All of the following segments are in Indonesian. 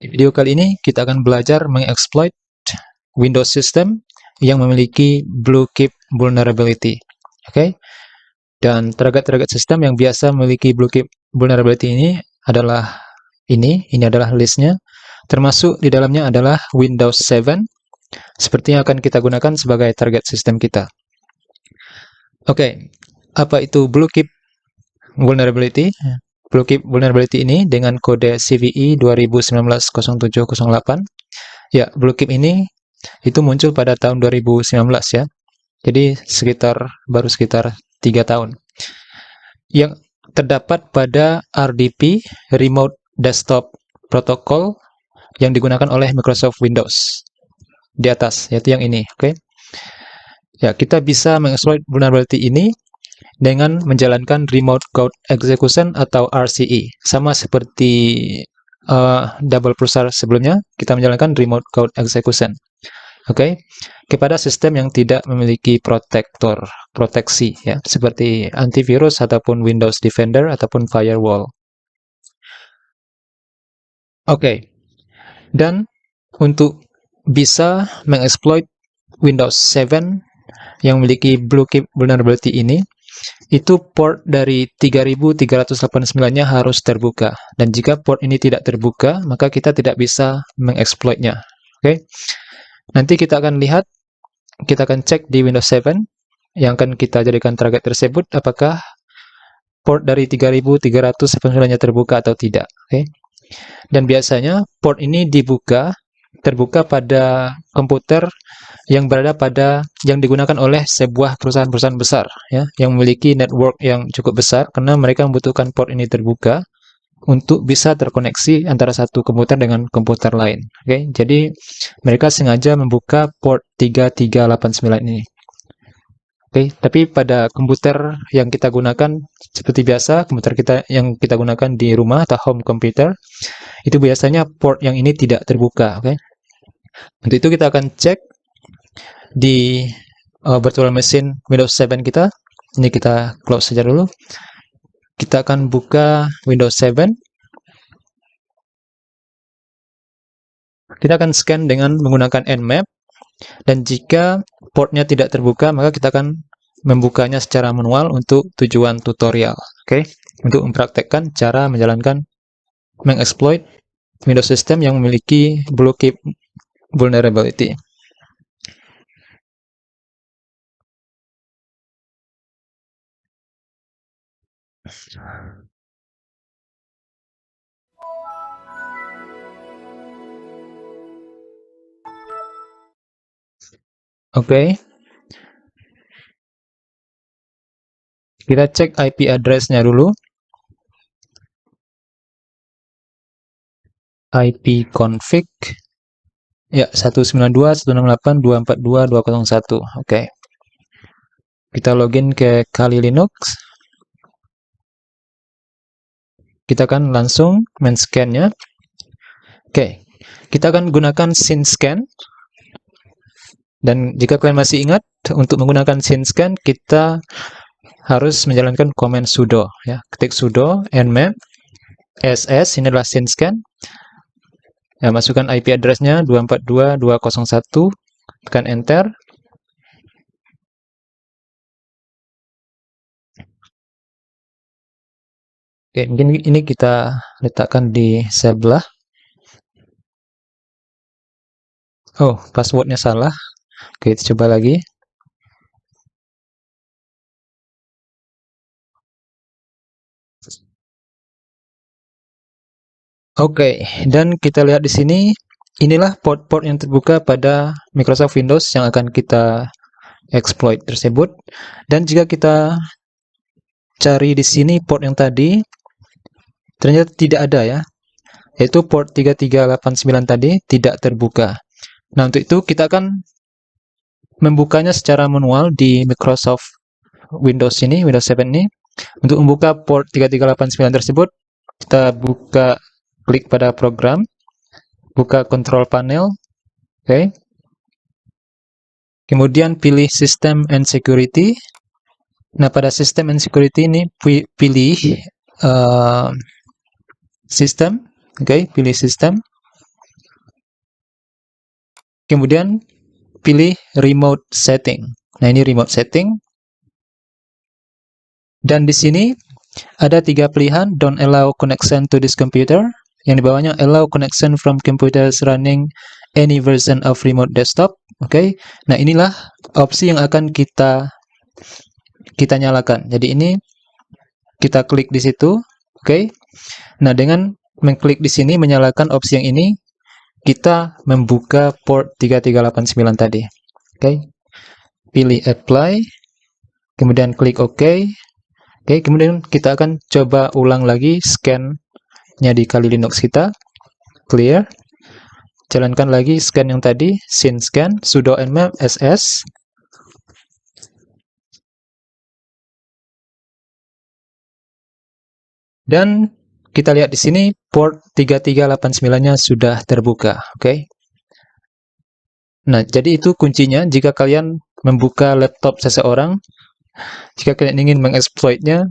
Di video kali ini kita akan belajar mengeksploit Windows System yang memiliki BlueKeep vulnerability. Oke. Dan target-target sistem yang biasa memiliki BlueKeep vulnerability ini adalah ini adalah listnya. Termasuk di dalamnya adalah Windows 7 seperti yang akan kita gunakan sebagai target sistem kita. Oke, apa itu BlueKeep vulnerability? BlueKeep vulnerability ini dengan kode CVE 2019-0708. Ya, BlueKeep ini itu muncul pada tahun 2019 ya. Jadi baru sekitar 3 tahun. Yang terdapat pada RDP, Remote Desktop Protocol, yang digunakan oleh Microsoft Windows. Di atas, yaitu yang ini, oke. Ya, kita bisa mengeksploit vulnerability ini dengan menjalankan Remote Code Execution atau RCE. Sama seperti double browser sebelumnya, kita menjalankan Remote Code Execution. Oke, kepada sistem yang tidak memiliki proteksi ya, seperti antivirus ataupun Windows Defender ataupun firewall. Oke. Dan untuk bisa mengeksploit Windows 7 yang memiliki BlueKeep vulnerability ini, itu port dari 3389-nya harus terbuka. Dan jika port ini tidak terbuka, maka kita tidak bisa mengeksploitnya. Oke. Nanti kita akan lihat, kita akan cek di Windows 7 yang akan kita jadikan target tersebut, apakah port dari 3389-nya terbuka atau tidak. Oke. Dan biasanya port ini terbuka pada komputer yang digunakan oleh sebuah perusahaan-perusahaan besar ya, yang memiliki network yang cukup besar, karena mereka membutuhkan port ini terbuka untuk bisa terkoneksi antara satu komputer dengan komputer lain. Oke, jadi mereka sengaja membuka port 3389 ini. Oke, tapi pada komputer yang kita gunakan seperti biasa, komputer yang kita gunakan di rumah atau home computer, itu biasanya port yang ini tidak terbuka. Oke. Untuk itu kita akan cek di virtual machine Windows 7 kita. Ini kita close saja dulu. Kita akan buka Windows 7. Kita akan scan dengan menggunakan Nmap. Dan jika portnya tidak terbuka, maka kita akan membukanya secara manual untuk tujuan tutorial. Oke, untuk mempraktekkan cara mengeksploit Windows System yang memiliki BlueKeep vulnerability. Oke. Kita cek IP address-nya dulu. IP config ya 192.168.242.201. Oke. Kita login ke Kali Linux. Kita akan langsung men-scan-nya. Oke. Kita akan gunakan synscan. Dan jika kalian masih ingat, untuk menggunakan synscan kita harus menjalankan command sudo ya. Ketik sudo nmap ss, ini adalah synscan. Ya, masukkan IP address-nya 242.201, tekan enter. Oke, mungkin ini kita letakkan di sebelah. Oh, passwordnya salah. Oke, kita coba lagi. Oke, dan kita lihat di sini, inilah port-port yang terbuka pada Microsoft Windows yang akan kita exploit tersebut. Dan jika kita cari di sini port yang tadi, ternyata tidak ada ya, yaitu port 3389 tadi tidak terbuka. Nah, untuk itu kita akan membukanya secara manual di Microsoft Windows ini, Windows 7 ini. Untuk membuka port 3389 tersebut, kita klik pada program, buka control panel, oke. Kemudian pilih System and Security. Nah, pada System and Security ini pilih System, oke, pilih System. kemudian pilih remote setting. Nah, ini remote setting. Dan di sini ada 3 pilihan, don't allow connection to this computer. Yang di bawahnya allow connection from computers running any version of remote desktop. Oke. Nah, inilah opsi yang akan kita nyalakan. Jadi ini kita klik di situ. Oke. Nah, dengan mengklik di sini menyalakan opsi yang ini, kita membuka port 3389 tadi. Oke. Pilih apply, kemudian klik OK. Oke, kemudian kita akan coba ulang lagi scan-nya di Kali Linux kita. Clear. Jalankan lagi scan yang tadi, sin scan, sudo nmap ss. Dan kita lihat di sini port 3389-nya sudah terbuka. Oke. Nah, jadi itu kuncinya jika kalian membuka laptop seseorang. Jika kalian ingin mengeksploitnya,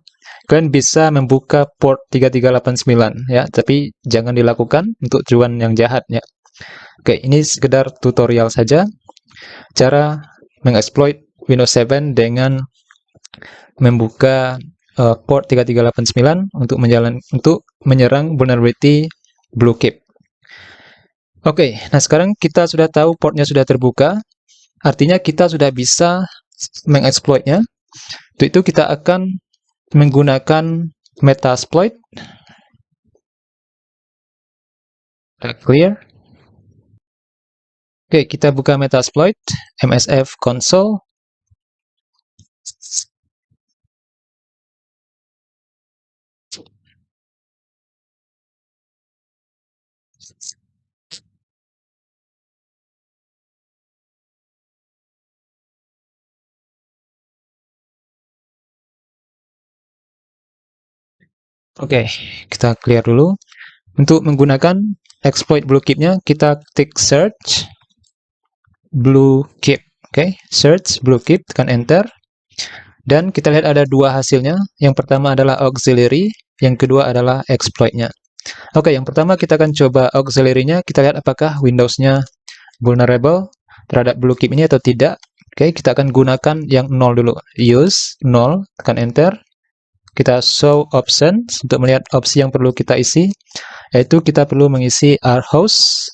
kalian bisa membuka port 3389 ya, tapi jangan dilakukan untuk tujuan yang jahat ya. Oke, ini sekedar tutorial saja cara mengeksploit Windows 7 dengan membuka port 3389 untuk menyerang vulnerability BlueKeep. Oke, nah sekarang kita sudah tahu portnya sudah terbuka, artinya kita sudah bisa mengeksploitnya. Untuk itu kita akan menggunakan Metasploit. Clear. Oke, kita buka Metasploit, MSF console. Oke, kita clear dulu. Untuk menggunakan exploit BlueKeep-nya, kita klik search BlueKeep. Oke, search BlueKeep, tekan enter. Dan kita lihat ada 2 hasilnya. Yang pertama adalah auxiliary, yang kedua adalah exploit-nya. Oke, yang pertama kita akan coba auxiliary-nya. Kita lihat apakah Windows-nya vulnerable terhadap BlueKeep ini atau tidak. Oke, kita akan gunakan yang 0 dulu. Use 0, tekan enter. Kita show options untuk melihat opsi yang perlu kita isi, yaitu kita perlu mengisi rhost.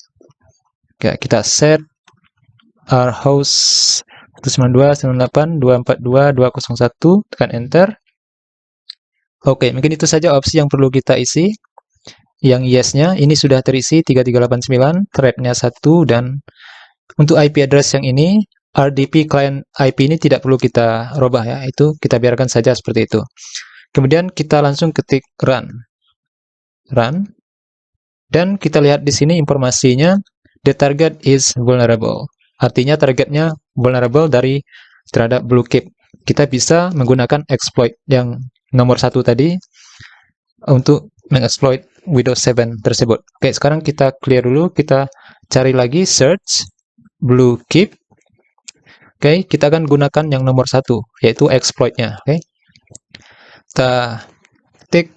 Oke, kita set rhost 192.168.242.201, tekan enter. Oke, mungkin itu saja opsi yang perlu kita isi. Yang yes-nya ini sudah terisi 3389, thread-nya 1, dan untuk IP address yang ini, RDP client IP ini tidak perlu kita robah ya, itu kita biarkan saja seperti itu. Kemudian kita langsung ketik run. Run. Dan kita lihat di sini informasinya, the target is vulnerable. Artinya targetnya vulnerable terhadap BlueKeep. Kita bisa menggunakan exploit yang nomor 1 tadi untuk mengeksploit Windows 7 tersebut. Oke, sekarang kita clear dulu, kita cari lagi search BlueKeep. Oke, kita akan gunakan yang nomor 1, yaitu exploit-nya. Oke. Kita klik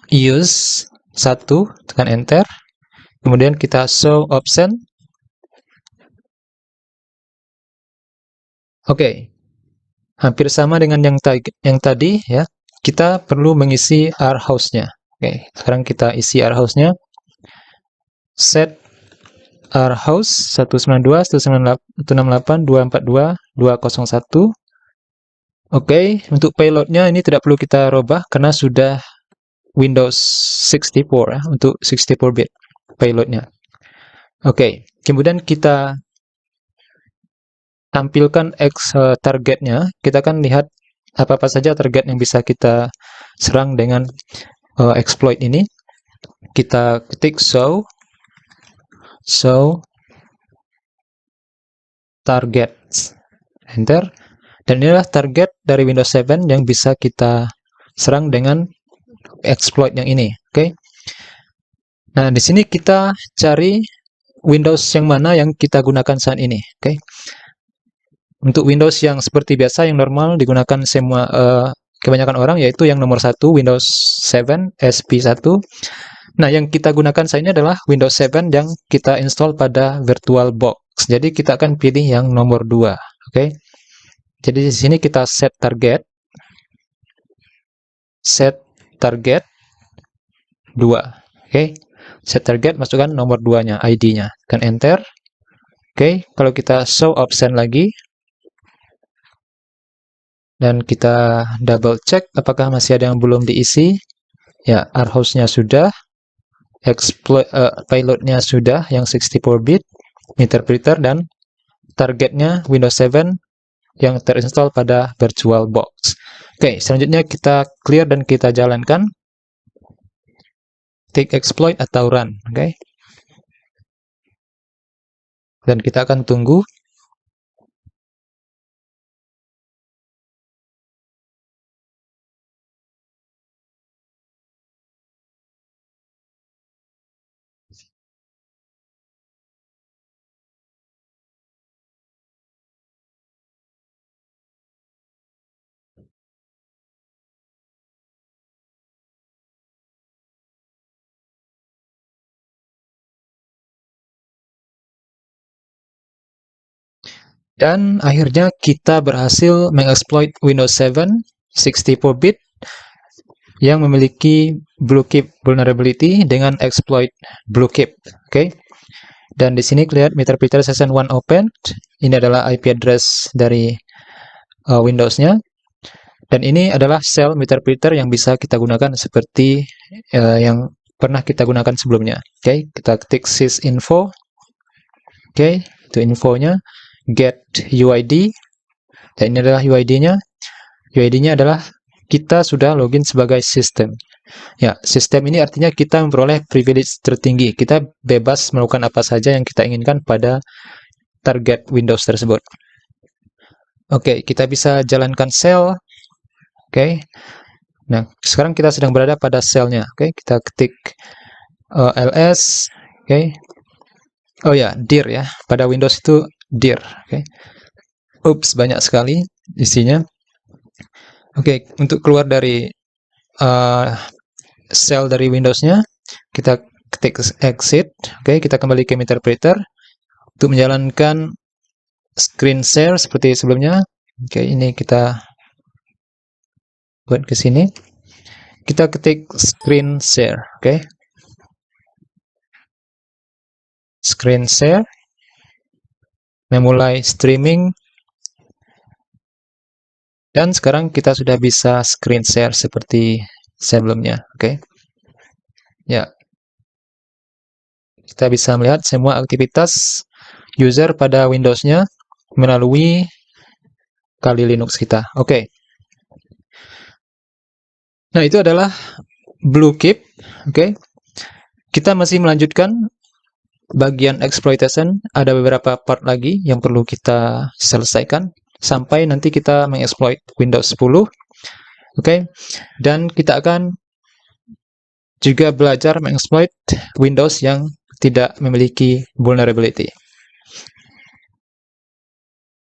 use 1, tekan enter. Kemudian kita show option. Oke. Hampir sama dengan yang tadi ya. Kita perlu mengisi rhost-nya. Oke, sekarang kita isi rhost-nya. Set rhost 192.168.242.201. Oke, untuk payload-nya ini tidak perlu kita robah karena sudah Windows 64 ya, untuk 64-bit payload-nya. Oke, kemudian kita tampilkan targetnya. Kita akan lihat apa-apa saja target yang bisa kita serang dengan exploit ini. Kita ketik show targets, enter. Dan inilah target dari Windows 7 yang bisa kita serang dengan exploit yang ini. Oke. Nah, di sini kita cari Windows yang mana yang kita gunakan saat ini. Oke. Untuk Windows yang seperti biasa, yang normal digunakan semua kebanyakan orang, yaitu yang nomor 1, Windows 7 SP1. Nah, yang kita gunakan saat ini adalah Windows 7 yang kita install pada VirtualBox. box. Jadi kita akan pilih yang nomor 2. Oke. Jadi di sini kita set target 2. Oke. Set target, masukkan nomor 2-nya, ID-nya. Tekan enter. Oke, kalau kita show option lagi dan kita double check apakah masih ada yang belum diisi. Ya, rhost-nya sudah, payload-nya sudah yang 64-bit, interpreter, dan targetnya Windows 7 yang terinstall pada VirtualBox. Oke, selanjutnya kita clear dan kita jalankan. Take exploit atau run. Oke. Dan kita akan tunggu. Dan akhirnya kita berhasil mengeksploit Windows 7 64-bit yang memiliki BlueKeep vulnerability dengan exploit BlueKeep. Oke. Dan di sini lihat interpreter session 1 open. Ini adalah IP address dari Windows-nya. Dan ini adalah shell interpreter yang bisa kita gunakan seperti yang pernah kita gunakan sebelumnya. Oke, kita ketik sysinfo. Oke, itu infonya. Get UID. Dan ini adalah UID-nya. UID-nya adalah kita sudah login sebagai sistem. Ya, sistem ini artinya kita memperoleh privilege tertinggi. Kita bebas melakukan apa saja yang kita inginkan pada target Windows tersebut. Oke, kita bisa jalankan shell. Oke. Nah, sekarang kita sedang berada pada shell-nya. Oke, kita ketik ls. Oke. Oh ya, dir ya. Pada Windows itu dir. Oke. Ups, banyak sekali isinya. Oke, untuk keluar dari shell dari Windows-nya, kita ketik exit. Oke, kita kembali ke interpreter untuk menjalankan screen share seperti sebelumnya. Oke, ini kita buat ke sini. Kita ketik screen share. Oke. Screen share. Memulai streaming. Dan sekarang kita sudah bisa screen share seperti sebelumnya. Oke. Ya. Kita bisa melihat semua aktivitas user pada Windows-nya melalui Kali Linux kita. Oke. Nah, itu adalah BlueKeep. Oke. Kita masih melanjutkan bagian exploitation. Ada beberapa part lagi yang perlu kita selesaikan sampai nanti kita mengeksploit Windows 10. Oke. Dan kita akan juga belajar mengeksploit Windows yang tidak memiliki vulnerability.